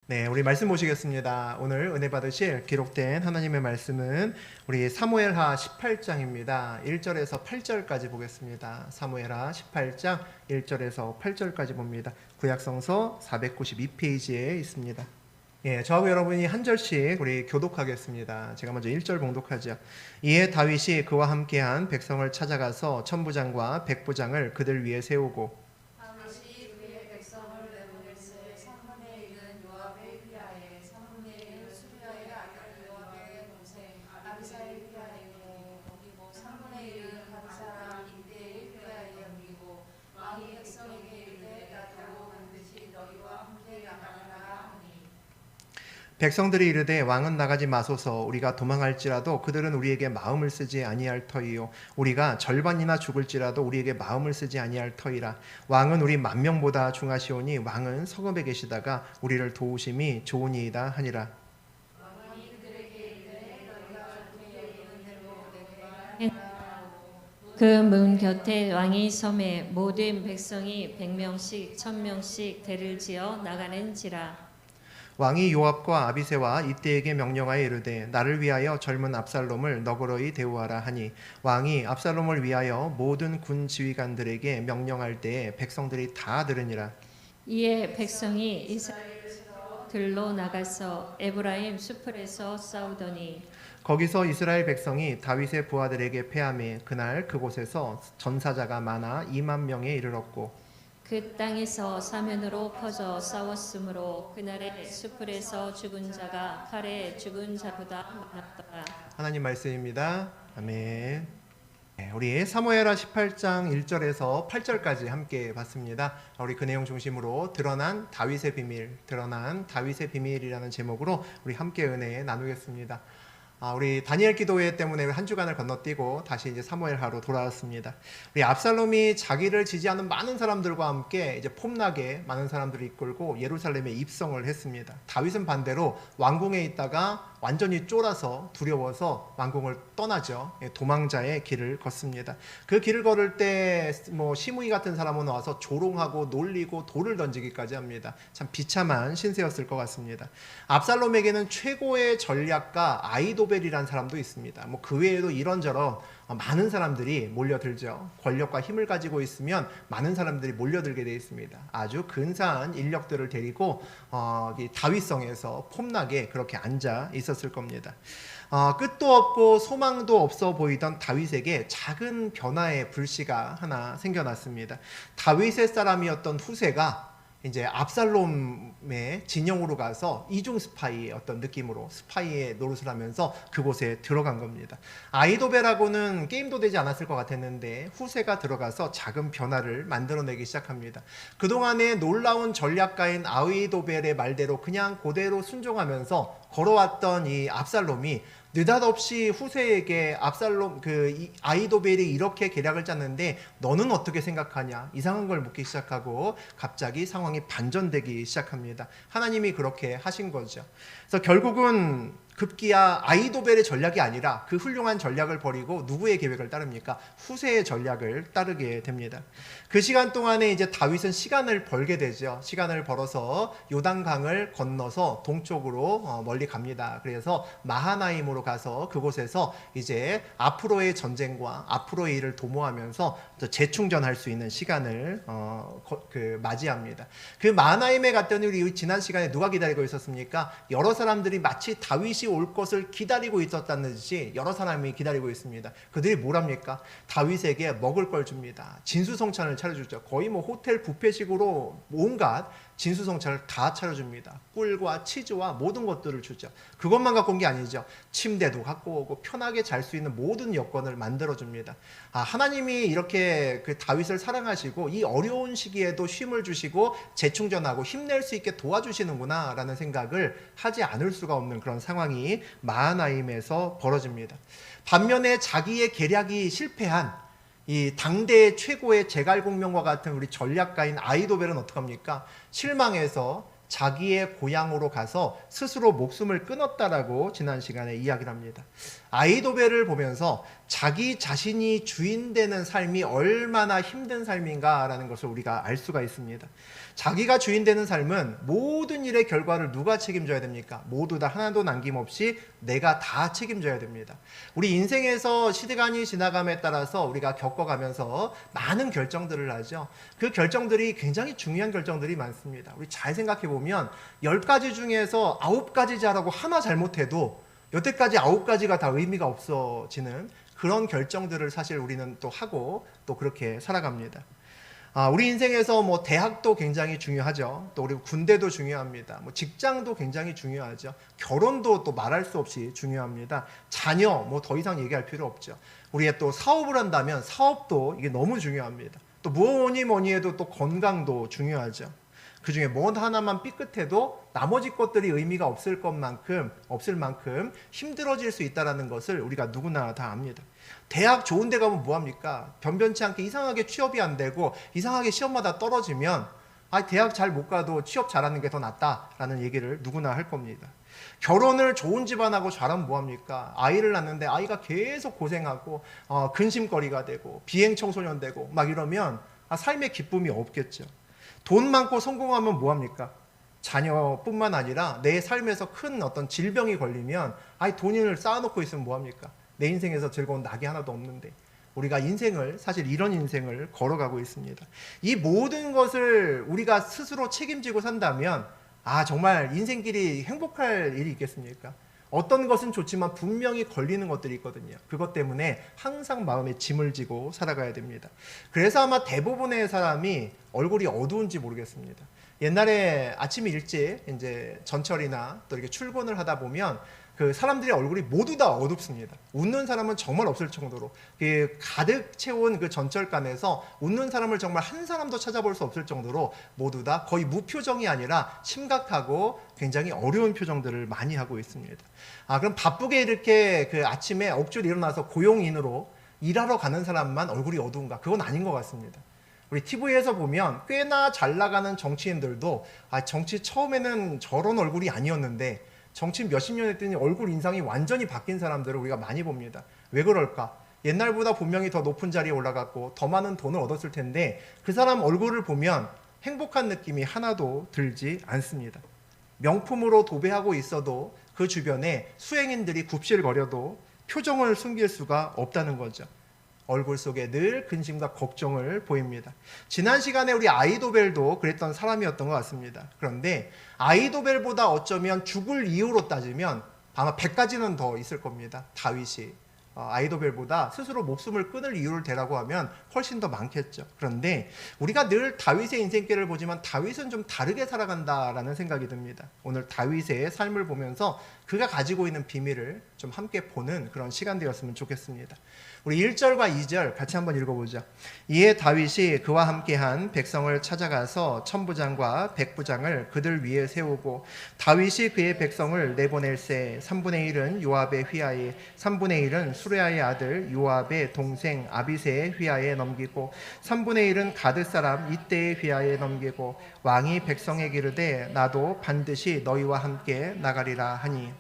네, 우리 말씀 보시겠습니다. 오늘 은혜 받으실 기록된 하나님의 말씀은 우리 사무엘하 18장입니다. 1절에서 8절까지 보겠습니다. 사무엘하 18장 1절에서 8절까지 봅니다. 구약성서 492페이지에 있습니다. 예, 저하고 여러분이 한 절씩 우리 교독하겠습니다. 제가 먼저 1절 봉독하죠. 이에 다윗이 그와 함께한 백성을 찾아가서 천부장과 백부장을 그들 위에 세우고 백성들이 이르되 왕은 나가지 마소서. 우리가 도망할지라도 그들은 우리에게 마음을 쓰지 아니할 터이요 우리가 절반이나 죽을지라도 우리에게 마음을 쓰지 아니할 터이라. 왕은 우리 만명보다 중하시오니 왕은 성읍에 계시다가 우리를 도우심이 좋으니이다 하니라. 그 문 곁에 왕이 섬에 모든 백성이 100명씩 1000명씩 대를 지어 나가는지라. 왕이 요압과 아비새와 이때에게 명령하여 이르되 나를 위하여 젊은 압살롬을 너그러이 대우하라 하니 왕이 압살롬을 위하여 모든 군 지휘관들에게 명령할 때에 백성들이 다 들으니라. 이에 백성이 이스라엘에서 들로 나가서 에브라임 수풀에서 싸우더니 거기서 이스라엘 백성이 다윗의 부하들에게 패하매 그날 그곳에서 전사자가 많아 2만 명에 이르렀고 그 땅에서 사면으로 퍼져 싸웠으므로 그날의 수풀에서 죽은 자가 칼에 죽은 자보다 많았더라. 하나님 말씀입니다. 아멘. 우리 사무엘하 18장 1절에서 8절까지 함께 봤습니다. 우리 그 내용 중심으로 드러난 다윗의 비밀이라는 제목으로 우리 함께 은혜 나누겠습니다. 우리 다니엘 기도회 때문에 한 주간을 건너뛰고 다시 이제 사무엘하로 돌아왔습니다. 우리 압살롬이 자기를 지지하는 많은 사람들과 함께 이제 폼나게 많은 사람들을 이끌고 예루살렘에 입성을 했습니다. 다윗은 반대로 왕궁에 있다가 완전히 쫄아서 두려워서 왕궁을 떠나죠. 도망자의 길을 걷습니다. 그 길을 걸을 때 시므이 같은 사람은 와서 조롱하고 놀리고 돌을 던지기까지 합니다. 참 비참한 신세였을 것 같습니다. 압살롬에게는 최고의 전략가 아히도벨이라는 사람도 있습니다. 그 외에도 이런저런 많은 사람들이 몰려들죠. 권력과 힘을 가지고 있으면 많은 사람들이 몰려들게 되어 있습니다. 아주 근사한 인력들을 데리고 다윗성에서 폼나게 그렇게 앉아 있었을 겁니다. 끝도 없고 소망도 없어 보이던 다윗에게 작은 변화의 불씨가 하나 생겨났습니다. 다윗의 사람이었던 후세가 이제 압살롬의 진영으로 가서 이중 스파이의 어떤 느낌으로 스파이의 노릇을 하면서 그곳에 들어간 겁니다. 아히도벨하고는 게임도 되지 않았을 것 같았는데 후세가 들어가서 작은 변화를 만들어내기 시작합니다. 그동안의 놀라운 전략가인 아히도벨의 말대로 그냥 그대로 순종하면서 걸어왔던 이 압살롬이 느닷없이 후세에게 아히도벨이 이렇게 계략을 짰는데 너는 어떻게 생각하냐 이상한 걸 묻기 시작하고 갑자기 상황이 반전되기 시작합니다. 하나님이 그렇게 하신 거죠. 그래서 결국은 급기야 아히도벨의 전략이 아니라 그 훌륭한 전략을 버리고 누구의 계획을 따릅니까? 후세의 전략을 따르게 됩니다. 그 시간 동안에 이제 다윗은 시간을 벌게 되죠. 시간을 벌어서 요단강을 건너서 동쪽으로 멀리 갑니다. 그래서 마하나임으로 가서 그곳에서 이제 앞으로의 전쟁과 앞으로의 일을 도모하면서 재충전할 수 있는 시간을 맞이합니다. 그 마하나임에 갔더니 우리 지난 시간에 누가 기다리고 있었습니까? 여러 사람들이 마치 다윗이 올 것을 기다리고 있었다는 듯이 여러 사람이 기다리고 있습니다. 그들이 뭘 합니까? 다윗에게 먹을 걸 줍니다. 진수성찬을 차려주죠. 거의 호텔 뷔페식으로 온갖 진수성찬을 다 차려줍니다. 꿀과 치즈와 모든 것들을 주죠. 그것만 갖고 온 게 아니죠. 침대도 갖고 오고 편하게 잘 수 있는 모든 여건을 만들어줍니다. 하나님이 이렇게 그 다윗을 사랑하시고 이 어려운 시기에도 쉼을 주시고 재충전하고 힘낼 수 있게 도와주시는구나 라는 생각을 하지 않을 수가 없는 그런 상황이 마하나임에서 벌어집니다. 반면에 자기의 계략이 실패한 이 당대 최고의 제갈공명과 같은 우리 전략가인 아히도벨은 어떡합니까? 실망해서 자기의 고향으로 가서 스스로 목숨을 끊었다라고 지난 시간에 이야기를 합니다. 아이도벨을 보면서 자기 자신이 주인 되는 삶이 얼마나 힘든 삶인가라는 것을 우리가 알 수가 있습니다. 자기가 주인 되는 삶은 모든 일의 결과를 누가 책임져야 됩니까? 모두 다 하나도 남김없이 내가 다 책임져야 됩니다. 우리 인생에서 시간이 지나감에 따라서 우리가 겪어가면서 많은 결정들을 하죠. 그 결정들이 굉장히 중요한 결정들이 많습니다. 우리 잘 생각해 보면 10가지 중에서 9가지 잘하고 하나 잘못해도 여태까지 9가지가 다 의미가 없어지는 그런 결정들을 사실 우리는 또 하고 또 그렇게 살아갑니다. 우리 인생에서 뭐 대학도 굉장히 중요하죠. 또 우리 군대도 중요합니다. 뭐 직장도 굉장히 중요하죠. 결혼도 또 말할 수 없이 중요합니다. 자녀 뭐 더 이상 얘기할 필요 없죠. 우리가 또 사업을 한다면 사업도 이게 너무 중요합니다. 또 뭐니 해도 또 건강도 중요하죠. 그 중에 뭐 하나만 삐끗해도 나머지 것들이 의미가 없을 만큼 힘들어질 수 있다는 것을 우리가 누구나 다 압니다. 대학 좋은 데 가면 뭐합니까? 변변치 않게 이상하게 취업이 안 되고 이상하게 시험마다 떨어지면 대학 잘 못 가도 취업 잘하는 게 더 낫다라는 얘기를 누구나 할 겁니다. 결혼을 좋은 집안하고 잘하면 뭐합니까? 아이를 낳는데 아이가 계속 고생하고 근심거리가 되고 비행청소년 되고 막 이러면 삶의 기쁨이 없겠죠. 돈 많고 성공하면 뭐합니까? 자녀뿐만 아니라 내 삶에서 큰 어떤 질병이 걸리면 돈을 쌓아놓고 있으면 뭐합니까? 내 인생에서 즐거운 낙이 하나도 없는데 우리가 사실 이런 인생을 걸어가고 있습니다. 이 모든 것을 우리가 스스로 책임지고 산다면 정말 인생길이 행복할 일이 있겠습니까? 어떤 것은 좋지만 분명히 걸리는 것들이 있거든요. 그것 때문에 항상 마음에 짐을 지고 살아가야 됩니다. 그래서 아마 대부분의 사람이 얼굴이 어두운지 모르겠습니다. 옛날에 아침 일찍 이제 전철이나 또 이렇게 출근을 하다 보면 그 사람들의 얼굴이 모두 다 어둡습니다. 웃는 사람은 정말 없을 정도로 가득 채운 그 전철간에서 웃는 사람을 정말 한 사람도 찾아볼 수 없을 정도로 모두 다 거의 무표정이 아니라 심각하고 굉장히 어려운 표정들을 많이 하고 있습니다. 그럼 바쁘게 이렇게 그 아침에 억지로 일어나서 고용인으로 일하러 가는 사람만 얼굴이 어두운가? 그건 아닌 것 같습니다. 우리 TV에서 보면 꽤나 잘 나가는 정치인들도 정치 처음에는 저런 얼굴이 아니었는데 정치 몇십 년 했더니 얼굴 인상이 완전히 바뀐 사람들을 우리가 많이 봅니다. 왜 그럴까? 옛날보다 분명히 더 높은 자리에 올라갔고 더 많은 돈을 얻었을 텐데 그 사람 얼굴을 보면 행복한 느낌이 하나도 들지 않습니다. 명품으로 도배하고 있어도 그 주변에 수행인들이 굽실거려도 표정을 숨길 수가 없다는 거죠. 얼굴 속에 늘 근심과 걱정을 보입니다. 지난 시간에 우리 아이도벨도 그랬던 사람이었던 것 같습니다. 그런데 아이도벨보다 어쩌면 죽을 이유로 따지면 아마 100가지는 더 있을 겁니다. 다윗이 아이도벨보다 스스로 목숨을 끊을 이유를 대라고 하면 훨씬 더 많겠죠. 그런데 우리가 늘 다윗의 인생길을 보지만 다윗은 좀 다르게 살아간다라는 생각이 듭니다. 오늘 다윗의 삶을 보면서 그가 가지고 있는 비밀을 좀 함께 보는 그런 시간 되었으면 좋겠습니다. 우리 1절과 2절 같이 한번 읽어보죠. 이에 다윗이 그와 함께한 백성을 찾아가서 천부장과 백부장을 그들 위에 세우고 다윗이 그의 백성을 내보낼새 3분의 1은 요압의 휘하에 3분의 1은 수레아의 아들 요압의 동생 아비새의 휘하에 넘기고 3분의 1은 가드 사람 이때의 휘하에 넘기고 왕이 백성에게 이르되 나도 반드시 너희와 함께 나가리라 하니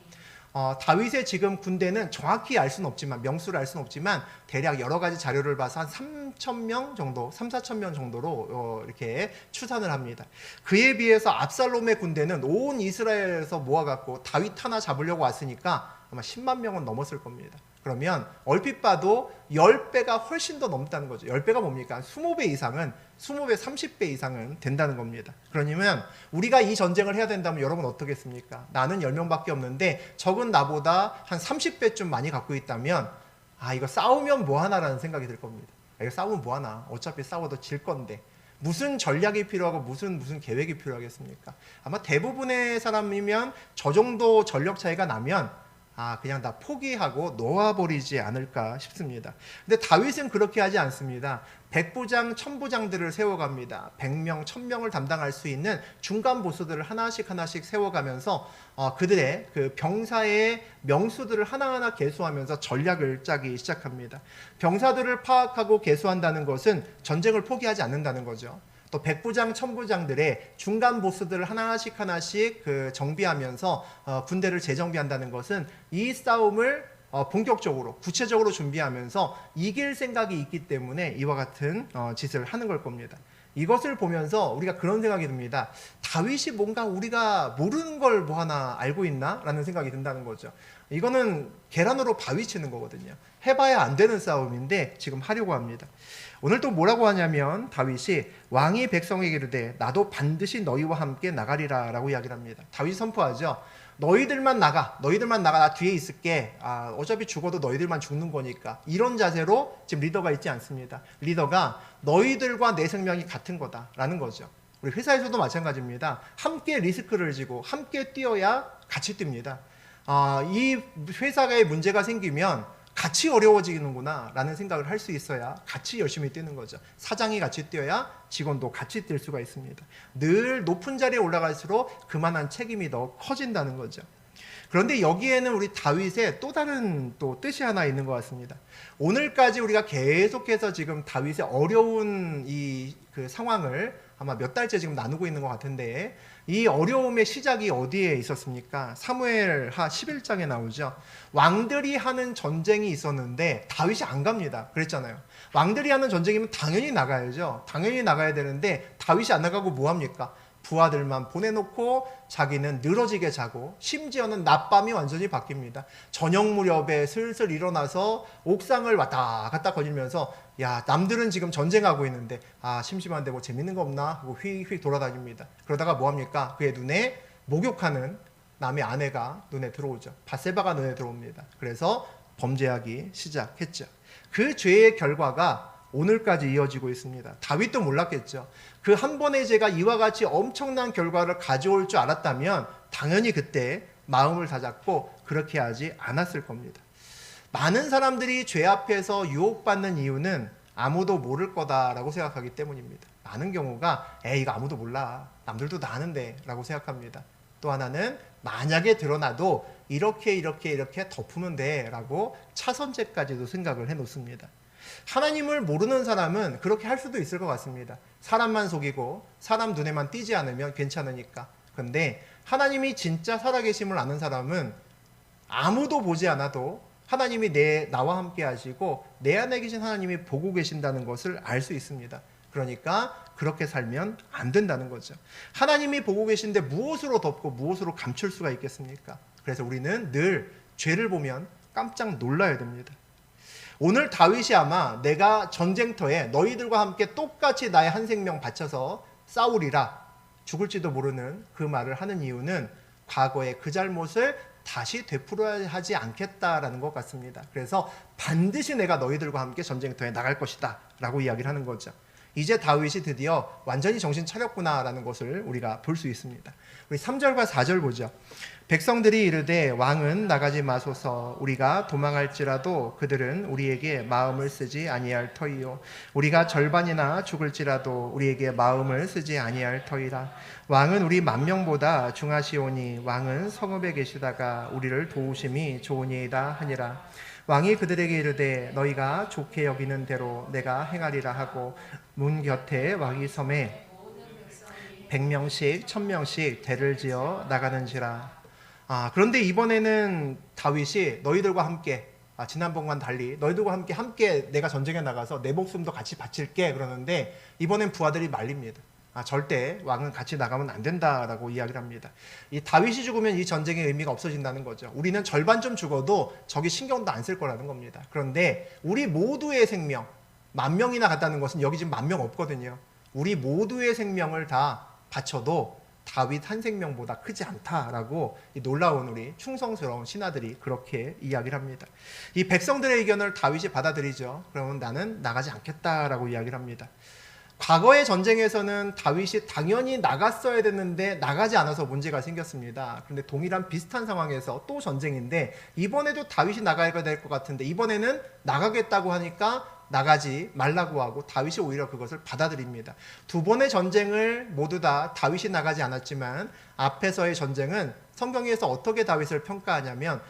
다윗의 지금 군대는 정확히 알 수는 없지만 명수를 알 수는 없지만 대략 여러 가지 자료를 봐서 한 3,000명 정도, 3,4,000명 정도로 이렇게 추산을 합니다. 그에 비해서 압살롬의 군대는 온 이스라엘에서 모아갖고 다윗 하나 잡으려고 왔으니까 아마 10만 명은 넘었을 겁니다. 그러면 얼핏 봐도 10배가 훨씬 더 넘다는 거죠. 10배가 뭡니까? 20배 이상은 20배, 30배 이상은 된다는 겁니다. 그러면 우리가 이 전쟁을 해야 된다면 여러분 어떻겠습니까? 나는 10명밖에 없는데 적은 나보다 한 30배쯤 많이 갖고 있다면 이거 싸우면 뭐하나라는 생각이 들 겁니다. 이거 싸우면 뭐하나? 어차피 싸워도 질 건데 무슨 전략이 필요하고 무슨 계획이 필요하겠습니까? 아마 대부분의 사람이면 저 정도 전력 차이가 나면 그냥 다 포기하고 놓아버리지 않을까 싶습니다. 근데 다윗은 그렇게 하지 않습니다. 백부장, 천부장들을 세워갑니다. 100명, 1000명을 담당할 수 있는 중간 보수들을 하나씩 세워가면서 그들의 그 병사의 명수들을 하나하나 계수하면서 전략을 짜기 시작합니다. 병사들을 파악하고 계수한다는 것은 전쟁을 포기하지 않는다는 거죠. 또 백부장, 천부장들의 중간 보스들을 하나씩 그 정비하면서 군대를 재정비한다는 것은 이 싸움을 본격적으로 구체적으로 준비하면서 이길 생각이 있기 때문에 이와 같은 짓을 하는 걸 겁니다. 이것을 보면서 우리가 그런 생각이 듭니다. 다윗이 뭔가 우리가 모르는 걸 뭐 하나 알고 있나? 라는 생각이 든다는 거죠. 이거는 계란으로 바위 치는 거거든요. 해봐야 안 되는 싸움인데 지금 하려고 합니다. 오늘 또 뭐라고 하냐면 다윗이 왕이 백성에게 이르되 나도 반드시 너희와 함께 나가리라 라고 이야기를 합니다. 다윗이 선포하죠. 너희들만 나가 나 뒤에 있을게. 어차피 죽어도 너희들만 죽는 거니까. 이런 자세로 지금 리더가 있지 않습니다. 리더가 너희들과 내 생명이 같은 거다라는 거죠. 우리 회사에서도 마찬가지입니다. 함께 리스크를 지고 함께 뛰어야 같이 뜁니다. 이 회사에 문제가 생기면 같이 어려워지는구나 라는 생각을 할 수 있어야 같이 열심히 뛰는 거죠. 사장이 같이 뛰어야 직원도 같이 뛸 수가 있습니다. 늘 높은 자리에 올라갈수록 그만한 책임이 더 커진다는 거죠. 그런데 여기에는 우리 다윗의 또 다른 또 뜻이 하나 있는 것 같습니다. 오늘까지 우리가 계속해서 지금 다윗의 어려운 그 상황을 아마 몇 달째 지금 나누고 있는 것 같은데 이 어려움의 시작이 어디에 있었습니까? 사무엘하 11장에 나오죠. 왕들이 하는 전쟁이 있었는데 다윗이 안 갑니다. 그랬잖아요. 왕들이 하는 전쟁이면 당연히 나가야죠. 당연히 나가야 되는데 다윗이 안 나가고 뭐 합니까? 부하들만 보내놓고 자기는 늘어지게 자고 심지어는 낮밤이 완전히 바뀝니다. 저녁 무렵에 슬슬 일어나서 옥상을 왔다 갔다 거리면서 야 남들은 지금 전쟁하고 있는데 심심한데 뭐 재밌는 거 없나 하고 휙휙 돌아다닙니다. 그러다가 뭐합니까? 그의 눈에 목욕하는 남의 아내가 눈에 들어오죠. 밧세바가 눈에 들어옵니다. 그래서 범죄하기 시작했죠. 그 죄의 결과가 오늘까지 이어지고 있습니다. 다윗도 몰랐겠죠. 그 한 번의 죄가 이와 같이 엄청난 결과를 가져올 줄 알았다면 당연히 그때 마음을 다잡고 그렇게 하지 않았을 겁니다. 많은 사람들이 죄 앞에서 유혹받는 이유는 아무도 모를 거다라고 생각하기 때문입니다. 많은 경우가 이거 아무도 몰라. 남들도 다 아는데 라고 생각합니다. 또 하나는 만약에 드러나도 이렇게 덮으면 돼 라고 차선책까지도 생각을 해놓습니다. 하나님을 모르는 사람은 그렇게 할 수도 있을 것 같습니다. 사람만 속이고 사람 눈에만 띄지 않으면 괜찮으니까. 그런데 하나님이 진짜 살아계심을 아는 사람은 아무도 보지 않아도 하나님이 나와 함께 하시고 내 안에 계신 하나님이 보고 계신다는 것을 알 수 있습니다. 그러니까 그렇게 살면 안 된다는 거죠. 하나님이 보고 계신데 무엇으로 덮고 무엇으로 감출 수가 있겠습니까? 그래서 우리는 늘 죄를 보면 깜짝 놀라야 됩니다. 오늘 다윗이 아마 내가 전쟁터에 너희들과 함께 똑같이 나의 한 생명 바쳐서 싸우리라 죽을지도 모르는 그 말을 하는 이유는 과거의 그 잘못을 다시 되풀어야 하지 않겠다라는 것 같습니다. 그래서 반드시 내가 너희들과 함께 전쟁터에 나갈 것이다 라고 이야기를 하는 거죠. 이제 다윗이 드디어 완전히 정신 차렸구나라는 것을 우리가 볼 수 있습니다. 우리 3절과 4절 보죠. 백성들이 이르되 왕은 나가지 마소서. 우리가 도망할지라도 그들은 우리에게 마음을 쓰지 아니할 터이요. 우리가 절반이나 죽을지라도 우리에게 마음을 쓰지 아니할 터이라. 왕은 우리 만명보다 중하시오니 왕은 성읍에 계시다가 우리를 도우심이 좋으니이다 하니라. 왕이 그들에게 이르되 너희가 좋게 여기는 대로 내가 행하리라 하고 문 곁에 왕이 섬에 100명씩 1000명씩 대를 지어 나가는지라. 그런데 이번에는 다윗이 너희들과 함께 지난번과는 달리 너희들과 함께 내가 전쟁에 나가서 내 목숨도 같이 바칠게 그러는데 이번엔 부하들이 말립니다. 절대 왕은 같이 나가면 안 된다라고 이야기를 합니다. 이 다윗이 죽으면 이 전쟁의 의미가 없어진다는 거죠. 우리는 절반 좀 죽어도 적이 신경도 안 쓸 거라는 겁니다. 그런데 우리 모두의 생명 10,000명이나 갔다는 것은 여기 지금 10,000명 없거든요. 우리 모두의 생명을 다 바쳐도 다윗 한 생명보다 크지 않다라고 이 놀라운 우리 충성스러운 신하들이 그렇게 이야기를 합니다. 이 백성들의 의견을 다윗이 받아들이죠. 그러면 나는 나가지 않겠다라고 이야기를 합니다. 과거의 전쟁에서는 다윗이 당연히 나갔어야 됐는데 나가지 않아서 문제가 생겼습니다. 그런데 동일한 비슷한 상황에서 또 전쟁인데 이번에도 다윗이 나가야 될 것 같은데 이번에는 나가겠다고 하니까 나가지 말라고 하고 다윗이 오히려 그것을 받아들입니다. 두 번의 전쟁을 모두 다 다윗이 나가지 않았지만 앞에서의 전쟁은 성경에서 어떻게 다윗을 평가하냐면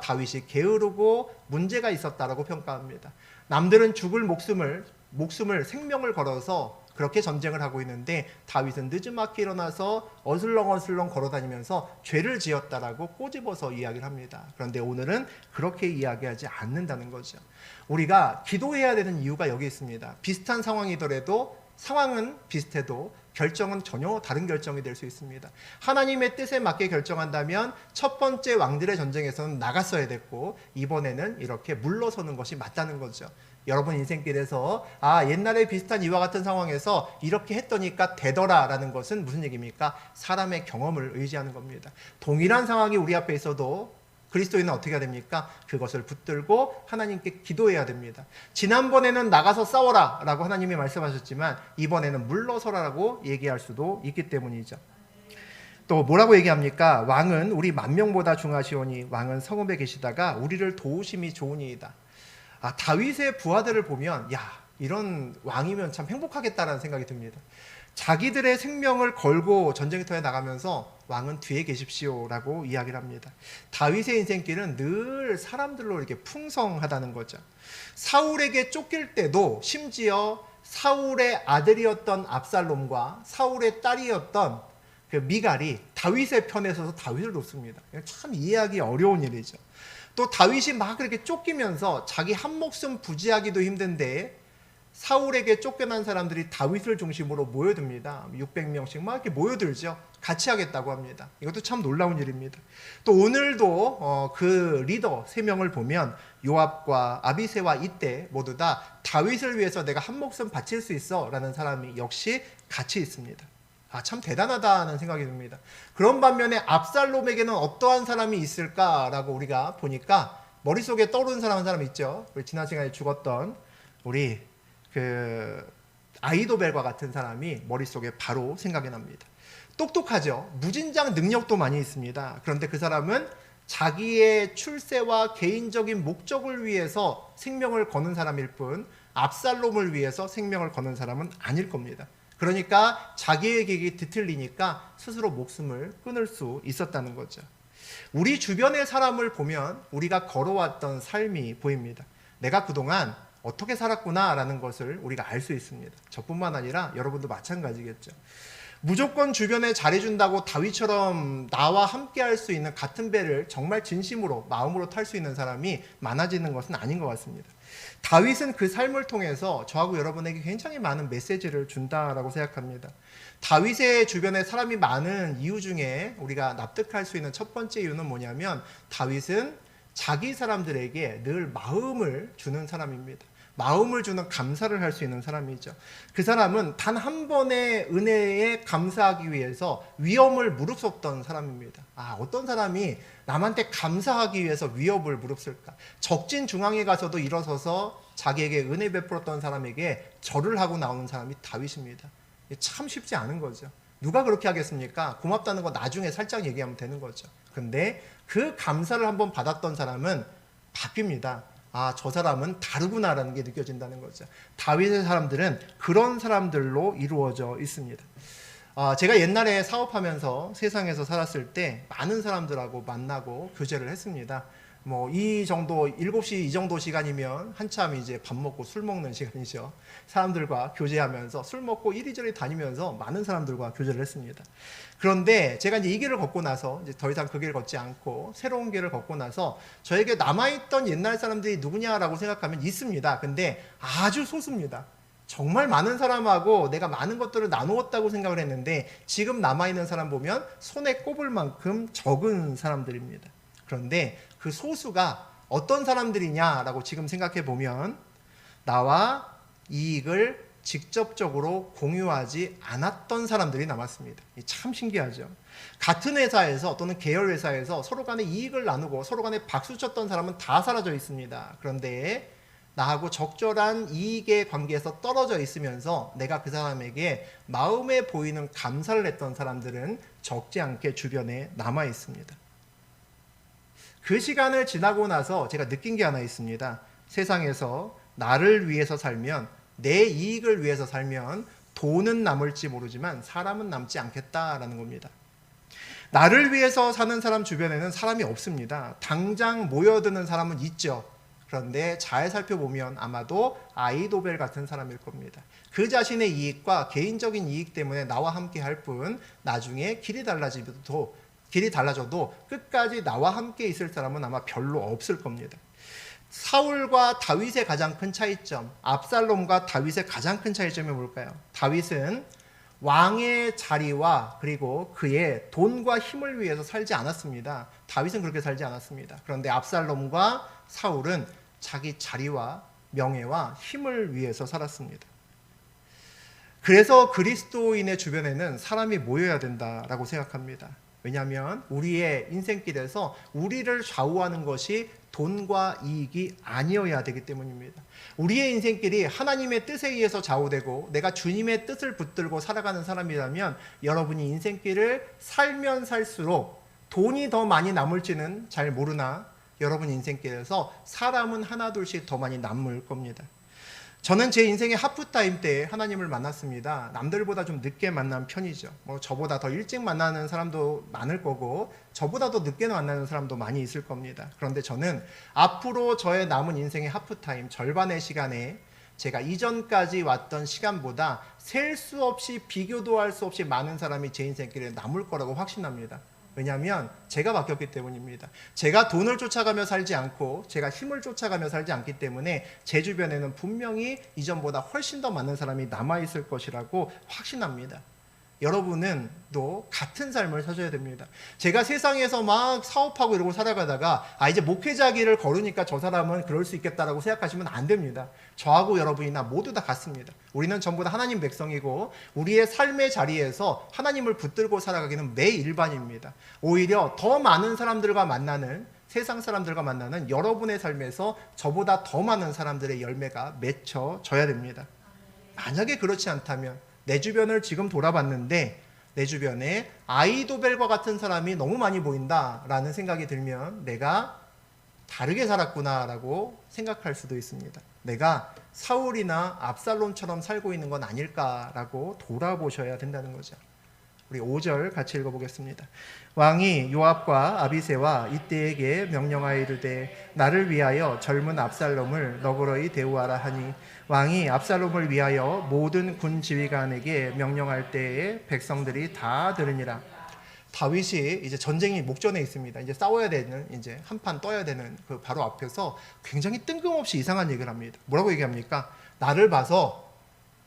다윗이 게으르고 문제가 있었다라고 평가합니다. 남들은 죽을 목숨을 생명을 걸어서 그렇게 전쟁을 하고 있는데 다윗은 늦지막히 일어나서 어슬렁어슬렁 걸어다니면서 죄를 지었다라고 꼬집어서 이야기를 합니다. 그런데 오늘은 그렇게 이야기하지 않는다는 거죠. 우리가 기도해야 되는 이유가 여기 있습니다. 비슷한 상황이더라도 상황은 비슷해도 결정은 전혀 다른 결정이 될 수 있습니다. 하나님의 뜻에 맞게 결정한다면 첫 번째 왕들의 전쟁에서는 나갔어야 됐고 이번에는 이렇게 물러서는 것이 맞다는 거죠. 여러분 인생길에서 옛날에 비슷한 이와 같은 상황에서 이렇게 했더니까 되더라라는 것은 무슨 얘기입니까? 사람의 경험을 의지하는 겁니다. 동일한 상황이 우리 앞에 있어도 그리스도인은 어떻게 해야 됩니까? 그것을 붙들고 하나님께 기도해야 됩니다. 지난번에는 나가서 싸워라 라고 하나님이 말씀하셨지만 이번에는 물러서라라고 얘기할 수도 있기 때문이죠. 또 뭐라고 얘기합니까? 왕은 우리 만명보다 중하시오니 왕은 성읍에 계시다가 우리를 도우심이 좋으니이다. 다윗의 부하들을 보면 이런 왕이면 참 행복하겠다라는 생각이 듭니다. 자기들의 생명을 걸고 전쟁터에 나가면서 왕은 뒤에 계십시오라고 이야기를 합니다. 다윗의 인생길은 늘 사람들로 이렇게 풍성하다는 거죠. 사울에게 쫓길 때도 심지어 사울의 아들이었던 압살롬과 사울의 딸이었던 그 미갈이 다윗의 편에 서서 다윗을 돕습니다. 참 이해하기 어려운 일이죠. 또 다윗이 막 그렇게 쫓기면서 자기 한 목숨 부지하기도 힘든데 사울에게 쫓겨난 사람들이 다윗을 중심으로 모여듭니다. 600명씩 막 이렇게 모여들죠. 같이 하겠다고 합니다. 이것도 참 놀라운 일입니다. 또 오늘도 그 리더 3명을 보면 요압과 아비새와 이때 모두 다 다윗을 위해서 내가 한 목숨 바칠 수 있어 라는 사람이 역시 같이 있습니다. 참 대단하다는 생각이 듭니다. 그런 반면에 압살롬에게는 어떠한 사람이 있을까라고 우리가 보니까 머릿속에 떠오르는 한 사람 있죠. 우리 지난 시간에 죽었던 우리 아이도벨과 같은 사람이 머릿속에 바로 생각이 납니다. 똑똑하죠. 무진장 능력도 많이 있습니다. 그런데 그 사람은 자기의 출세와 개인적인 목적을 위해서 생명을 거는 사람일 뿐 압살롬을 위해서 생명을 거는 사람은 아닐 겁니다. 그러니까 자기의 계획이 뒤틀리니까 스스로 목숨을 끊을 수 있었다는 거죠. 우리 주변의 사람을 보면 우리가 걸어왔던 삶이 보입니다. 내가 그동안 어떻게 살았구나라는 것을 우리가 알 수 있습니다. 저뿐만 아니라 여러분도 마찬가지겠죠. 무조건 주변에 잘해준다고 다윗처럼 나와 함께 할 수 있는 같은 배를 정말 진심으로 마음으로 탈 수 있는 사람이 많아지는 것은 아닌 것 같습니다. 다윗은 그 삶을 통해서 저하고 여러분에게 굉장히 많은 메시지를 준다라고 생각합니다. 다윗의 주변에 사람이 많은 이유 중에 우리가 납득할 수 있는 첫 번째 이유는 뭐냐면 다윗은 자기 사람들에게 늘 마음을 주는 사람입니다. 마음을 주는 감사를 할 수 있는 사람이죠. 그 사람은 단 한 번의 은혜에 감사하기 위해서 위험을 무릅썼던 사람입니다. 어떤 사람이 남한테 감사하기 위해서 위협을 무릅쓸까? 적진 중앙에 가서도 일어서서 자기에게 은혜 베풀었던 사람에게 절을 하고 나오는 사람이 다윗입니다. 참 쉽지 않은 거죠. 누가 그렇게 하겠습니까? 고맙다는 거 나중에 살짝 얘기하면 되는 거죠. 근데 그 감사를 한번 받았던 사람은 바뀝니다. 저 사람은 다르구나라는 게 느껴진다는 거죠. 다윗의 사람들은 그런 사람들로 이루어져 있습니다. 제가 옛날에 사업하면서 세상에서 살았을 때 많은 사람들하고 만나고 교제를 했습니다. 이 정도 7시 이 정도 시간이면 한참 이제 밥 먹고 술 먹는 시간이죠. 사람들과 교제하면서 술 먹고 이리저리 다니면서 많은 사람들과 교제를 했습니다. 그런데 제가 이제 이 길을 걷고 나서 이제 더 이상 그 길을 걷지 않고 새로운 길을 걷고 나서 저에게 남아있던 옛날 사람들이 누구냐라고 생각하면 있습니다. 근데 아주 소수입니다. 정말 많은 사람하고 내가 많은 것들을 나누었다고 생각을 했는데 지금 남아있는 사람 보면 손에 꼽을 만큼 적은 사람들입니다. 그런데 그 소수가 어떤 사람들이냐라고 지금 생각해 보면 나와 이익을 직접적으로 공유하지 않았던 사람들이 남았습니다. 참 신기하죠. 같은 회사에서 또는 계열 회사에서 서로 간에 이익을 나누고 서로 간에 박수 쳤던 사람은 다 사라져 있습니다. 그런데 나하고 적절한 이익의 관계에서 떨어져 있으면서 내가 그 사람에게 마음에 보이는 감사를 했던 사람들은 적지 않게 주변에 남아 있습니다. 그 시간을 지나고 나서 제가 느낀 게 하나 있습니다. 세상에서 나를 위해서 살면, 내 이익을 위해서 살면 돈은 남을지 모르지만 사람은 남지 않겠다라는 겁니다. 나를 위해서 사는 사람 주변에는 사람이 없습니다. 당장 모여드는 사람은 있죠. 그런데 잘 살펴보면 아마도 아이도벨 같은 사람일 겁니다. 그 자신의 이익과 개인적인 이익 때문에 나와 함께 할 뿐 나중에 길이 달라져도 끝까지 나와 함께 있을 사람은 아마 별로 없을 겁니다. 사울과 다윗의 가장 큰 차이점, 압살롬과 다윗의 가장 큰 차이점이 뭘까요? 다윗은 왕의 자리와 그리고 그의 돈과 힘을 위해서 살지 않았습니다. 다윗은 그렇게 살지 않았습니다. 그런데 압살롬과 사울은 자기 자리와 명예와 힘을 위해서 살았습니다. 그래서 그리스도인의 주변에는 사람이 모여야 된다라고 생각합니다. 왜냐하면 우리의 인생길에서 우리를 좌우하는 것이 돈과 이익이 아니어야 되기 때문입니다. 우리의 인생길이 하나님의 뜻에 의해서 좌우되고 내가 주님의 뜻을 붙들고 살아가는 사람이라면 여러분이 인생길을 살면 살수록 돈이 더 많이 남을지는 잘 모르나 여러분 인생길에서 사람은 하나둘씩 더 많이 남을 겁니다. 저는 제 인생의 하프타임 때 하나님을 만났습니다. 남들보다 좀 늦게 만난 편이죠. 저보다 더 일찍 만나는 사람도 많을 거고 저보다 더 늦게 만나는 사람도 많이 있을 겁니다. 그런데 저는 앞으로 저의 남은 인생의 하프타임 절반의 시간에 제가 이전까지 왔던 시간보다 셀 수 없이 비교도 할 수 없이 많은 사람이 제 인생길에 남을 거라고 확신합니다. 왜냐하면 제가 바뀌었기 때문입니다. 제가 돈을 쫓아가며 살지 않고 제가 힘을 쫓아가며 살지 않기 때문에 제 주변에는 분명히 이전보다 훨씬 더 많은 사람이 남아있을 것이라고 확신합니다. 여러분은 또 같은 삶을 사셔야 됩니다. 제가 세상에서 막 사업하고 이러고 살아가다가 이제 목회자 길을 걸으니까 저 사람은 그럴 수 있겠다라고 생각하시면 안 됩니다. 저하고 여러분이나 모두 다 같습니다. 우리는 전부 다 하나님 백성이고 우리의 삶의 자리에서 하나님을 붙들고 살아가기는 매일반입니다. 오히려 더 많은 사람들과 만나는 세상 사람들과 만나는 여러분의 삶에서 저보다 더 많은 사람들의 열매가 맺혀져야 됩니다. 만약에 그렇지 않다면 내 주변을 지금 돌아봤는데 내 주변에 아이도벨과 같은 사람이 너무 많이 보인다라는 생각이 들면 내가 다르게 살았구나라고 생각할 수도 있습니다. 내가 사울이나 압살롬처럼 살고 있는 건 아닐까라고 돌아보셔야 된다는 거죠. 우리 5절 같이 읽어보겠습니다. 왕이 요압과 아비새와 이때에게 명령하여 이르되 나를 위하여 젊은 압살롬을 너그러이 대우하라 하니 왕이 압살롬을 위하여 모든 군 지휘관에게 명령할 때에 백성들이 다 들으니라. 다윗이 이제 전쟁이 목전에 있습니다. 이제 싸워야 되는, 이제 한판 떠야 되는 그 바로 앞에서 굉장히 뜬금없이 이상한 얘기를 합니다. 뭐라고 얘기합니까? 나를 봐서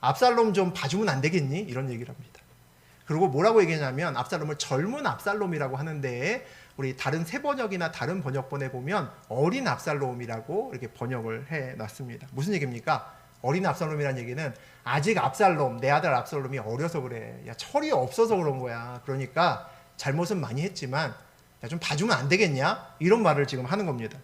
압살롬 좀 봐주면 안 되겠니? 이런 얘기를 합니다. 그리고 뭐라고 얘기하냐면 압살롬을 젊은 압살롬이라고 하는데 우리 다른 새 번역이나 다른 번역본에 보면 어린 압살롬이라고 이렇게 번역을 해놨습니다. 무슨 얘기입니까? 어린 압살롬이라는 얘기는 아직 압살롬, 내 아들 압살롬이 어려서 그래. 야, 철이 없어서 그런 거야. 그러니까 잘못은 많이 했지만 야, 좀 봐주면 안 되겠냐? 이런 말을 지금 하는 겁니다.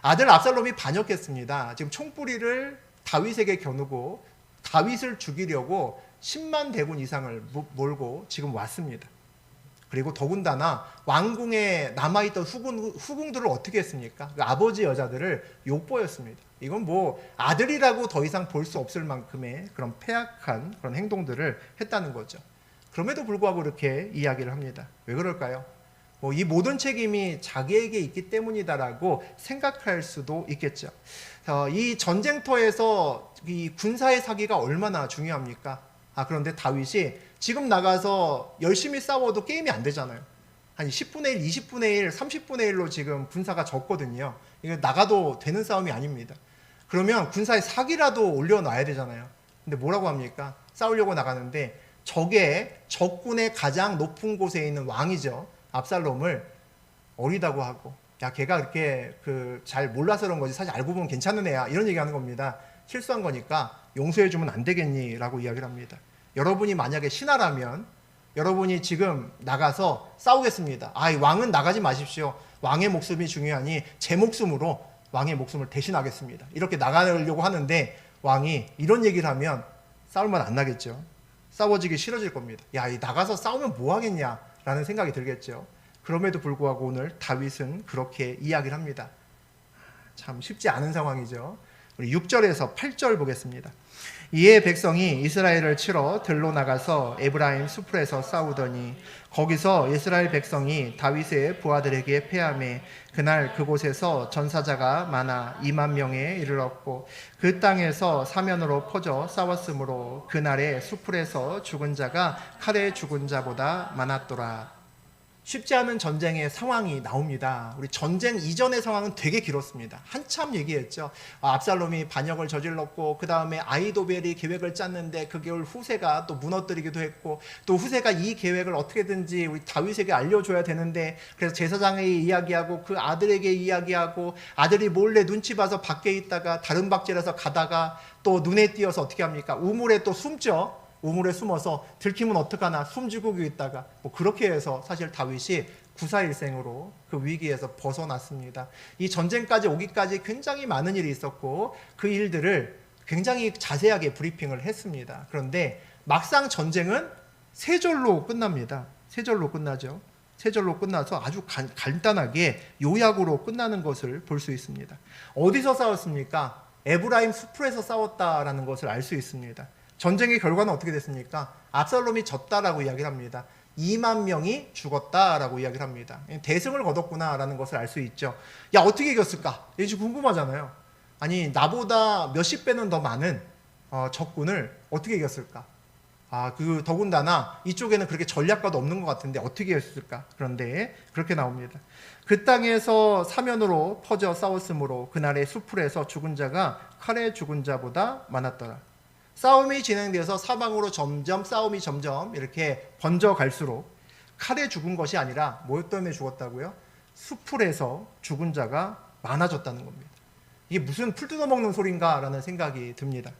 아들 압살롬이 반역했습니다. 지금 총뿌리를 다윗에게 겨누고 다윗을 죽이려고 10만 대군 이상을 몰고 지금 왔습니다. 그리고 더군다나 왕궁에 남아있던 후궁들을 어떻게 했습니까? 그 아버지 여자들을 욕보였습니다. 이건 뭐 아들이라고 더 이상 볼 수 없을 만큼의 그런 폐악한 그런 행동들을 했다는 거죠. 그럼에도 불구하고 이렇게 이야기를 합니다. 왜 그럴까요? 이 모든 책임이 자기에게 있기 때문이다라고 생각할 수도 있겠죠. 이 전쟁터에서 이 군사의 사기가 얼마나 중요합니까? 그런데 다윗이 지금 나가서 열심히 싸워도 게임이 안 되잖아요. 한 10분의 1, 20분의 1, 30분의 1로 지금 군사가 졌거든요. 이거 나가도 되는 싸움이 아닙니다. 그러면 군사의 사기라도 올려놔야 되잖아요. 근데 뭐라고 합니까? 싸우려고 나가는데 적군의 가장 높은 곳에 있는 왕이죠. 압살롬을 어리다고 하고, 야, 걔가 그렇게 잘 몰라서 그런 거지 사실 알고 보면 괜찮은 애야, 이런 얘기하는 겁니다. 실수한 거니까 용서해주면 안 되겠니? 라고 이야기를 합니다. 여러분이 만약에 신하라면 여러분이 지금 나가서 싸우겠습니다. 이 왕은 나가지 마십시오. 왕의 목숨이 중요하니 제 목숨으로 왕의 목숨을 대신하겠습니다. 이렇게 나가려고 하는데 왕이 이런 얘기를 하면 싸울만 안 나겠죠. 싸워지기 싫어질 겁니다. 야, 나가서 싸우면 뭐 하겠냐? 라는 생각이 들겠죠. 그럼에도 불구하고 오늘 다윗은 그렇게 이야기를 합니다. 참 쉽지 않은 상황이죠. 우리 6절에서 8절 보겠습니다. 이에 백성이 이스라엘을 치러 들로 나가서 에브라임 수풀에서 싸우더니 거기서 이스라엘 백성이 다윗의 부하들에게 패하매 그날 그곳에서 전사자가 많아 2만 명에 이르렀고 그 땅에서 사면으로 퍼져 싸웠으므로 그날의 수풀에서 죽은 자가 칼에 죽은 자보다 많았더라. 쉽지 않은 전쟁의 상황이 나옵니다. 우리 전쟁 이전의 상황은 되게 길었습니다. 한참 얘기했죠. 압살롬이 반역을 저질렀고 그 다음에 아히도벨이 계획을 짰는데 그 계획을 후세가 또 무너뜨리기도 했고 또 후세가 이 계획을 어떻게든지 우리 다윗에게 알려줘야 되는데 그래서 제사장에게 이야기하고 그 아들에게 이야기하고 아들이 몰래 눈치 봐서 밖에 있다가 다른 박질해서 가다가 또 눈에 띄어서 어떻게 합니까? 우물에 또 숨죠. 우물에 숨어서 들키면 어떡하나 숨지고 있다가 뭐 그렇게 해서 사실 다윗이 구사일생으로 그 위기에서 벗어났습니다. 이 전쟁까지 오기까지 굉장히 많은 일이 있었고 그 일들을 굉장히 자세하게 브리핑을 했습니다. 그런데 막상 전쟁은 세 절로 끝납니다. 세 절로 끝나죠. 세 절로 끝나서 아주 간단하게 요약으로 끝나는 것을 볼 수 있습니다. 어디서 싸웠습니까? 에브라임 수풀에서 싸웠다라는 것을 알 수 있습니다. 전쟁의 결과는 어떻게 됐습니까? 압살롬이 졌다라고 이야기를 합니다. 2만 명이 죽었다라고 이야기를 합니다. 대승을 거뒀구나라는 것을 알 수 있죠. 야, 어떻게 이겼을까? 이게 궁금하잖아요. 아니, 나보다 몇십 배는 더 많은 적군을 어떻게 이겼을까? 더군다나 이쪽에는 그렇게 전략가도 없는 것 같은데 어떻게 이겼을까? 그런데 그렇게 나옵니다. 그 땅에서 사면으로 퍼져 싸웠으므로 그날의 수풀에서 죽은 자가 칼에 죽은 자보다 많았더라. 싸움이 진행되어서 사방으로 싸움이 점점 이렇게 번져갈수록 칼에 죽은 것이 아니라 뭐 때문에 죽었다고요? 수풀에서 죽은 자가 많아졌다는 겁니다. 이게 무슨 풀 뜯어먹는 소린가라는 생각이 듭니다.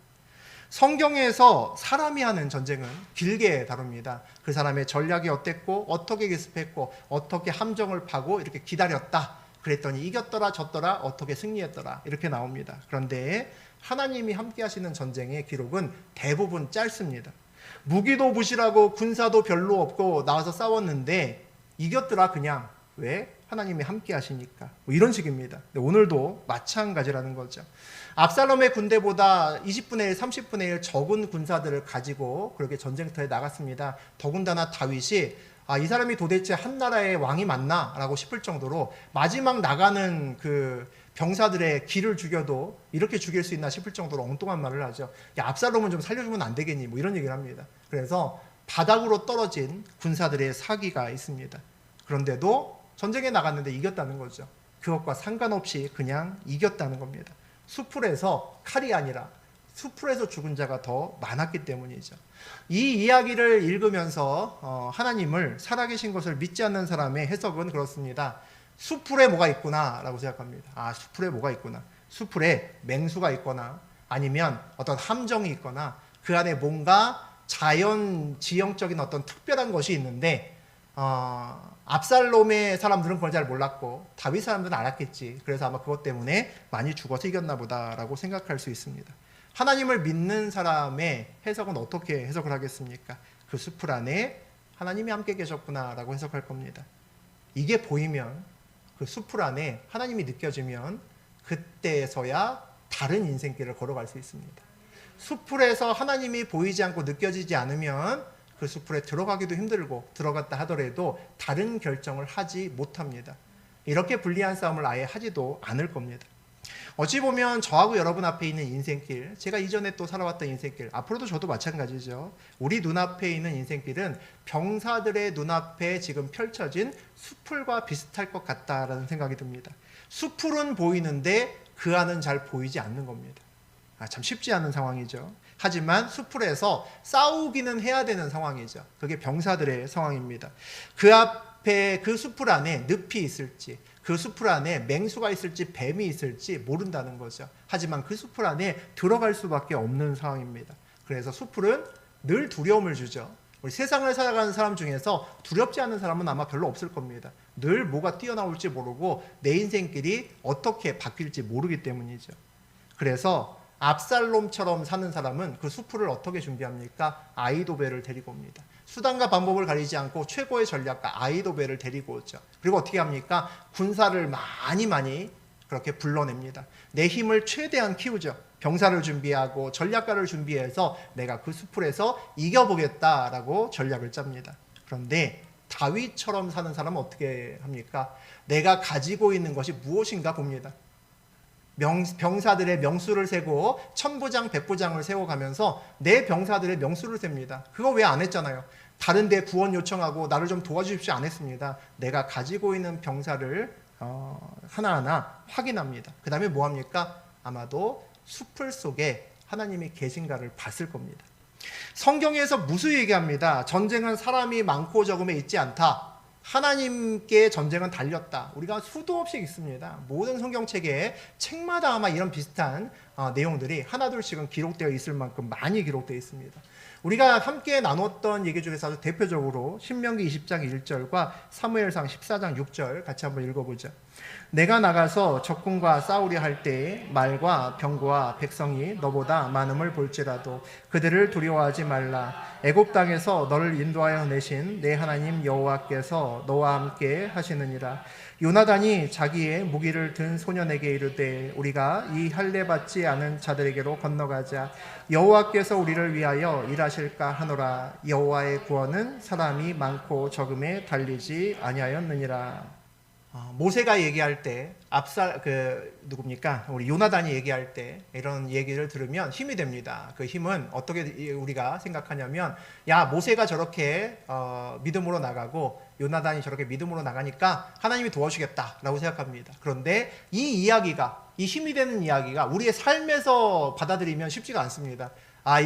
성경에서 사람이 하는 전쟁은 길게 다룹니다. 그 사람의 전략이 어땠고 어떻게 기습했고 어떻게 함정을 파고 이렇게 기다렸다. 그랬더니 이겼더라 졌더라 어떻게 승리했더라 이렇게 나옵니다. 그런데 하나님이 함께 하시는 전쟁의 기록은 대부분 짧습니다. 무기도 부실하고 군사도 별로 없고 나와서 싸웠는데 이겼더라 그냥. 왜? 하나님이 함께 하시니까. 뭐 이런 식입니다. 오늘도 마찬가지라는 거죠. 압살롬의 군대보다 20분의 1, 30분의 1 적은 군사들을 가지고 그렇게 전쟁터에 나갔습니다. 더군다나 다윗이 이 사람이 도대체 한 나라의 왕이 맞나? 라고 싶을 정도로 마지막 나가는 그 병사들의 기를 죽여도 이렇게 죽일 수 있나 싶을 정도로 엉뚱한 말을 하죠. 야, 압살롬은 좀 살려주면 안 되겠니? 뭐 이런 얘기를 합니다. 그래서 바닥으로 떨어진 군사들의 사기가 있습니다. 그런데도 전쟁에 나갔는데 이겼다는 거죠. 그것과 상관없이 그냥 이겼다는 겁니다. 수풀에서 칼이 아니라 수풀에서 죽은 자가 더 많았기 때문이죠. 이 이야기를 읽으면서 하나님을 살아계신 것을 믿지 않는 사람의 해석은 그렇습니다. 수풀에 뭐가 있구나 라고 생각합니다. 수풀에 뭐가 있구나. 수풀에 맹수가 있거나 아니면 어떤 함정이 있거나 그 안에 뭔가 자연 지형적인 어떤 특별한 것이 있는데 압살롬의 사람들은 그걸 잘 몰랐고 다윗 사람들은 알았겠지. 그래서 아마 그것 때문에 많이 죽어서 이겼나 보다라고 생각할 수 있습니다. 하나님을 믿는 사람의 해석은 어떻게 해석을 하겠습니까? 그 수풀 안에 하나님이 함께 계셨구나라고 해석할 겁니다. 이게 보이면 그 수풀 안에 하나님이 느껴지면 그때서야 다른 인생길을 걸어갈 수 있습니다. 수풀에서 하나님이 보이지 않고 느껴지지 않으면 그 수풀에 들어가기도 힘들고 들어갔다 하더라도 다른 결정을 하지 못합니다. 이렇게 불리한 싸움을 아예 하지도 않을 겁니다. 어찌 보면 저하고 여러분 앞에 있는 인생길, 제가 이전에 또 살아왔던 인생길, 앞으로도 저도 마찬가지죠. 우리 눈앞에 있는 인생길은 병사들의 눈앞에 지금 펼쳐진 수풀과 비슷할 것 같다라는 생각이 듭니다. 수풀은 보이는데 그 안은 잘 보이지 않는 겁니다. 참 쉽지 않은 상황이죠. 하지만 수풀에서 싸우기는 해야 되는 상황이죠. 그게 병사들의 상황입니다. 그 앞에 그 수풀 안에 늪이 있을지 그 수풀 안에 맹수가 있을지 뱀이 있을지 모른다는 거죠. 하지만 그 수풀 안에 들어갈 수밖에 없는 상황입니다. 그래서 수풀은 늘 두려움을 주죠. 우리 세상을 살아가는 사람 중에서 두렵지 않은 사람은 아마 별로 없을 겁니다. 늘 뭐가 뛰어나올지 모르고 내 인생길이 어떻게 바뀔지 모르기 때문이죠. 그래서 압살롬처럼 사는 사람은 그 수풀을 어떻게 준비합니까? 아히도벨을 데리고 옵니다. 수단과 방법을 가리지 않고 최고의 전략가 아히도벨을 데리고 오죠. 그리고 어떻게 합니까? 군사를 많이 그렇게 불러냅니다. 내 힘을 최대한 키우죠. 병사를 준비하고 전략가를 준비해서 내가 그 숲풀에서 이겨보겠다라고 전략을 짭니다. 그런데 다윗처럼 사는 사람은 어떻게 합니까? 내가 가지고 있는 것이 무엇인가 봅니다. 병사들의 명수를 세고 천부장, 백부장을 세워가면서 내 병사들의 명수를 셉니다. 그거 왜 안 했잖아요. 다른 데 구원 요청하고 나를 좀 도와주십시오 안 했습니다. 내가 가지고 있는 병사를 하나하나 확인합니다. 그 다음에 뭐합니까? 아마도 숲풀 속에 하나님이 계신가를 봤을 겁니다. 성경에서 무수 얘기합니다. 전쟁은 사람이 많고 적음에 있지 않다. 하나님께 전쟁은 달렸다. 우리가 수도 없이 있습니다. 모든 성경책에 책마다 아마 이런 비슷한 내용들이 하나둘씩은 기록되어 있을 만큼 많이 기록되어 있습니다. 우리가 함께 나눴던 얘기 중에서 아주 대표적으로 신명기 20장 1절과 사무엘상 14장 6절 같이 한번 읽어보죠. 내가 나가서 적군과 싸우려 할 때에 말과 병거와 백성이 너보다 많음을 볼지라도 그들을 두려워하지 말라. 애굽 땅에서 너를 인도하여 내신 내 하나님 여호와께서 너와 함께 하시느니라. 요나단이 자기의 무기를 든 소년에게 이르되 우리가 이 할례 받지 않은 자들에게로 건너가자. 여호와께서 우리를 위하여 일하실까 하노라. 여호와의 구원은 사람이 많고 적음에 달리지 아니하였느니라. 모세가 얘기할 때 누굽니까? 우리 요나단이 얘기할 때 이런 얘기를 들으면 힘이 됩니다. 그 힘은 어떻게 우리가 생각하냐면, 야, 모세가 저렇게 믿음으로 나가고 요나단이 저렇게 믿음으로 나가니까 하나님이 도와주겠다라고 생각합니다. 그런데 이 이야기가, 이 힘이 되는 이야기가 우리의 삶에서 받아들이면 쉽지가 않습니다.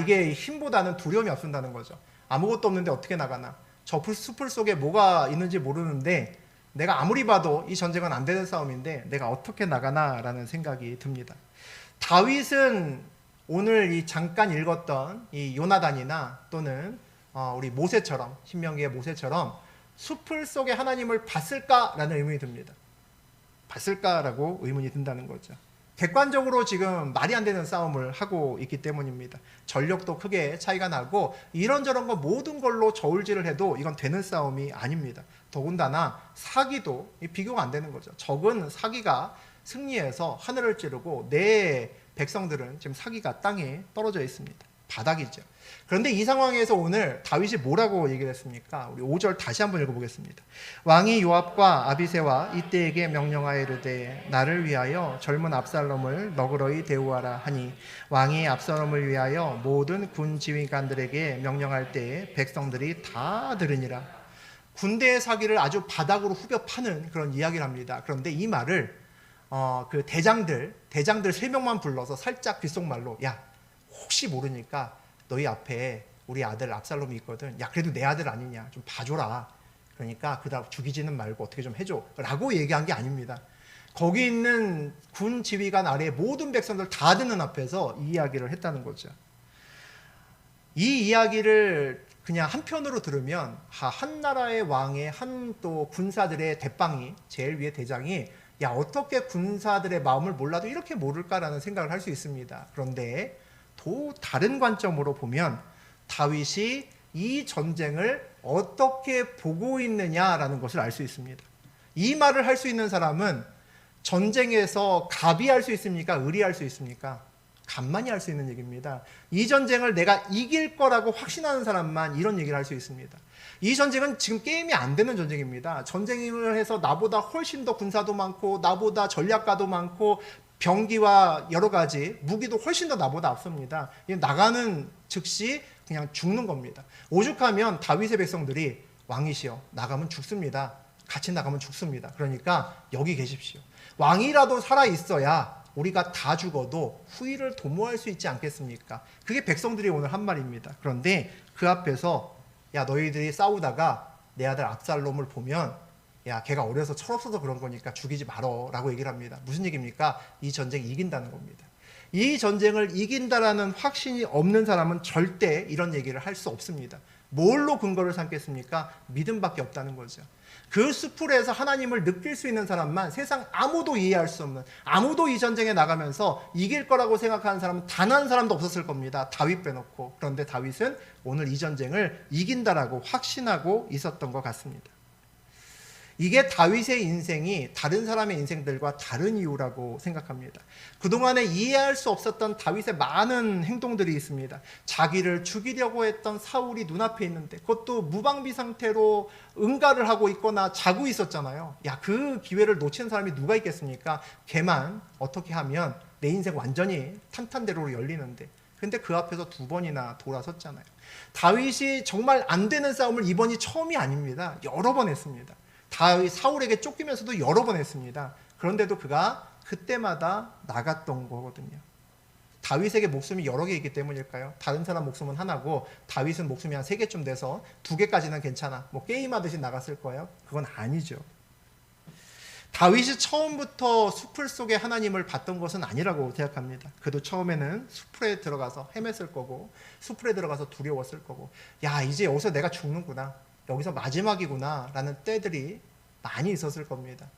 이게 힘보다는 두려움이 앞선다는 거죠. 아무것도 없는데 어떻게 나가나? 저 숲을 속에 뭐가 있는지 모르는데 내가 아무리 봐도 이 전쟁은 안 되는 싸움인데 내가 어떻게 나가나라는 생각이 듭니다. 다윗은 오늘 이 잠깐 읽었던 이 요나단이나 또는 우리 모세처럼, 신명기의 모세처럼 숲을 속에 하나님을 봤을까라는 의문이 듭니다. 봤을까라고 의문이 든다는 거죠. 객관적으로 지금 말이 안 되는 싸움을 하고 있기 때문입니다. 전력도 크게 차이가 나고 이런저런 거 모든 걸로 저울질을 해도 이건 되는 싸움이 아닙니다. 더군다나 사기도 비교가 안 되는 거죠. 적은 사기가 승리해서 하늘을 찌르고 내 백성들은 지금 사기가 땅에 떨어져 있습니다. 바닥이죠. 그런데 이 상황에서 오늘 다윗이 뭐라고 얘기를 했습니까? 우리 5절 다시 한번 읽어보겠습니다. 왕이 요압과 아비새와 이때에게 명령하여 이르되 나를 위하여 젊은 압살롬을 너그러이 대우하라 하니 왕이 압살롬을 위하여 모든 군 지휘관들에게 명령할 때에 백성들이 다 들으니라. 군대의 사기를 아주 바닥으로 후벼 파는 그런 이야기를 합니다. 그런데 이 말을 그 대장들 3명만 불러서 살짝 귓속말로, 야, 혹시 모르니까 너희 앞에 우리 아들 압살롬이 있거든. 야, 그래도 내 아들 아니냐, 좀 봐줘라. 그러니까 그다음 죽이지는 말고 어떻게 좀 해줘 라고 얘기한 게 아닙니다. 거기 있는 군 지휘관 아래 모든 백성들 다 듣는 앞에서 이 이야기를 했다는 거죠. 이 이야기를 그냥 한편으로 들으면 한 나라의 왕의 한 또 군사들의 대빵이, 제일 위의 대장이, 야, 어떻게 군사들의 마음을 몰라도 이렇게 모를까라는 생각을 할 수 있습니다. 그런데 또 다른 관점으로 보면 다윗이 이 전쟁을 어떻게 보고 있느냐라는 것을 알 수 있습니다. 이 말을 할 수 있는 사람은 전쟁에서 갑이 할 수 있습니까? 을이 할 수 있습니까? 간만이 할 수 있는 얘기입니다. 이 전쟁을 내가 이길 거라고 확신하는 사람만 이런 얘기를 할 수 있습니다. 이 전쟁은 지금 게임이 안 되는 전쟁입니다. 전쟁을 해서 나보다 훨씬 더 군사도 많고 나보다 전략가도 많고 병기와 여러 가지 무기도 훨씬 더 나보다 앞섭니다. 나가는 즉시 그냥 죽는 겁니다. 오죽하면 다윗의 백성들이 왕이시여 나가면 죽습니다. 같이 나가면 죽습니다. 그러니까 여기 계십시오. 왕이라도 살아있어야 우리가 다 죽어도 후일을 도모할 수 있지 않겠습니까? 그게 백성들이 오늘 한 말입니다. 그런데 그 앞에서 야, 너희들이 싸우다가 내 아들 압살롬을 보면 야, 걔가 어려서 철없어서 그런 거니까 죽이지 말어 라고 얘기를 합니다. 무슨 얘기입니까? 이 전쟁 이긴다는 겁니다. 이 전쟁을 이긴다라는 확신이 없는 사람은 절대 이런 얘기를 할 수 없습니다. 뭘로 근거를 삼겠습니까? 믿음밖에 없다는 거죠. 그 숲풀에서 하나님을 느낄 수 있는 사람만, 세상 아무도 이해할 수 없는, 아무도 이 전쟁에 나가면서 이길 거라고 생각하는 사람은 단 한 사람도 없었을 겁니다. 다윗 빼놓고. 그런데 다윗은 오늘 이 전쟁을 이긴다라고 확신하고 있었던 것 같습니다. 이게 다윗의 인생이 다른 사람의 인생들과 다른 이유라고 생각합니다. 그동안에 이해할 수 없었던 다윗의 많은 행동들이 있습니다. 자기를 죽이려고 했던 사울이 눈앞에 있는데 그것도 무방비 상태로 응가를 하고 있거나 자고 있었잖아요. 야, 그 기회를 놓치는 사람이 누가 있겠습니까? 걔만 어떻게 하면 내 인생 완전히 탄탄대로로 열리는데, 근데 그 앞에서 2번이나 돌아섰잖아요. 다윗이 정말 안 되는 싸움을 이번이 처음이 아닙니다. 여러 번 했습니다. 다윗 사울에게 쫓기면서도 여러 번 했습니다. 그런데도 그가 그때마다 나갔던 거거든요. 다윗에게 목숨이 여러 개 있기 때문일까요? 다른 사람 목숨은 하나고 다윗은 목숨이 한 3개쯤 돼서 2개까지는 괜찮아, 뭐 게임하듯이 나갔을 거예요? 그건 아니죠. 다윗이 처음부터 수풀 속에 하나님을 봤던 것은 아니라고 생각합니다. 그도 처음에는 수풀에 들어가서 헤맸을 거고, 수풀에 들어가서 두려웠을 거고, 야, 이제 여기서 내가 죽는구나, 여기서 마지막이구나 라는 때들이 많이 있었을 겁니다.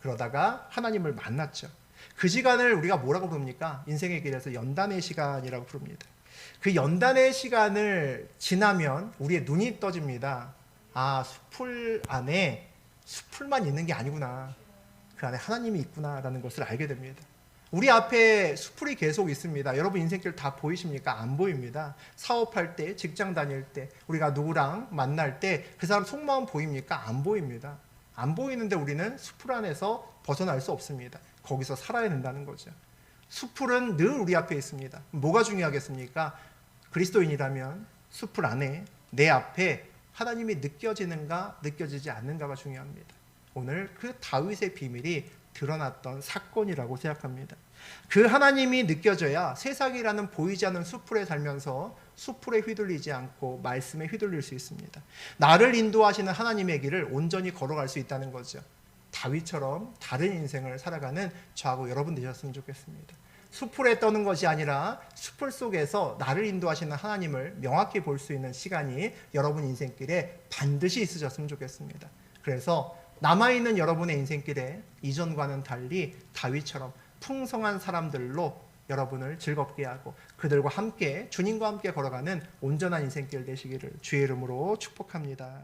그러다가 하나님을 만났죠. 그 시간을 우리가 뭐라고 부릅니까? 인생의 길에서 연단의 시간이라고 부릅니다. 그 연단의 시간을 지나면 우리의 눈이 떠집니다. 아, 수풀 안에 수풀만 있는 게 아니구나, 그 안에 하나님이 있구나라는 것을 알게 됩니다. 우리 앞에 수풀이 계속 있습니다. 여러분 인생길 다 보이십니까? 안 보입니다. 사업할 때, 직장 다닐 때, 우리가 누구랑 만날 때 그 사람 속마음 보입니까? 안 보입니다. 안 보이는데 우리는 수풀 안에서 벗어날 수 없습니다. 거기서 살아야 된다는 거죠. 수풀은 늘 우리 앞에 있습니다. 뭐가 중요하겠습니까? 그리스도인이라면 수풀 안에 내 앞에 하나님이 느껴지는가 느껴지지 않는가가 중요합니다. 오늘 그 다윗의 비밀이 드러났던 사건이라고 생각합니다. 그 하나님이 느껴져야 세상이라는 보이지 않는 수풀에 살면서 수풀에 휘둘리지 않고 말씀에 휘둘릴 수 있습니다. 나를 인도하시는 하나님의 길을 온전히 걸어갈 수 있다는 거죠. 다윗처럼 다른 인생을 살아가는 저하고 여러분 되셨으면 좋겠습니다. 수풀에 떠는 것이 아니라 수풀 속에서 나를 인도하시는 하나님을 명확히 볼 수 있는 시간이 여러분 인생길에 반드시 있으셨으면 좋겠습니다. 그래서 남아있는 여러분의 인생길에 이전과는 달리 다윗처럼 풍성한 사람들로 여러분을 즐겁게 하고 그들과 함께 주님과 함께 걸어가는 온전한 인생길 되시기를 주의 이름으로 축복합니다.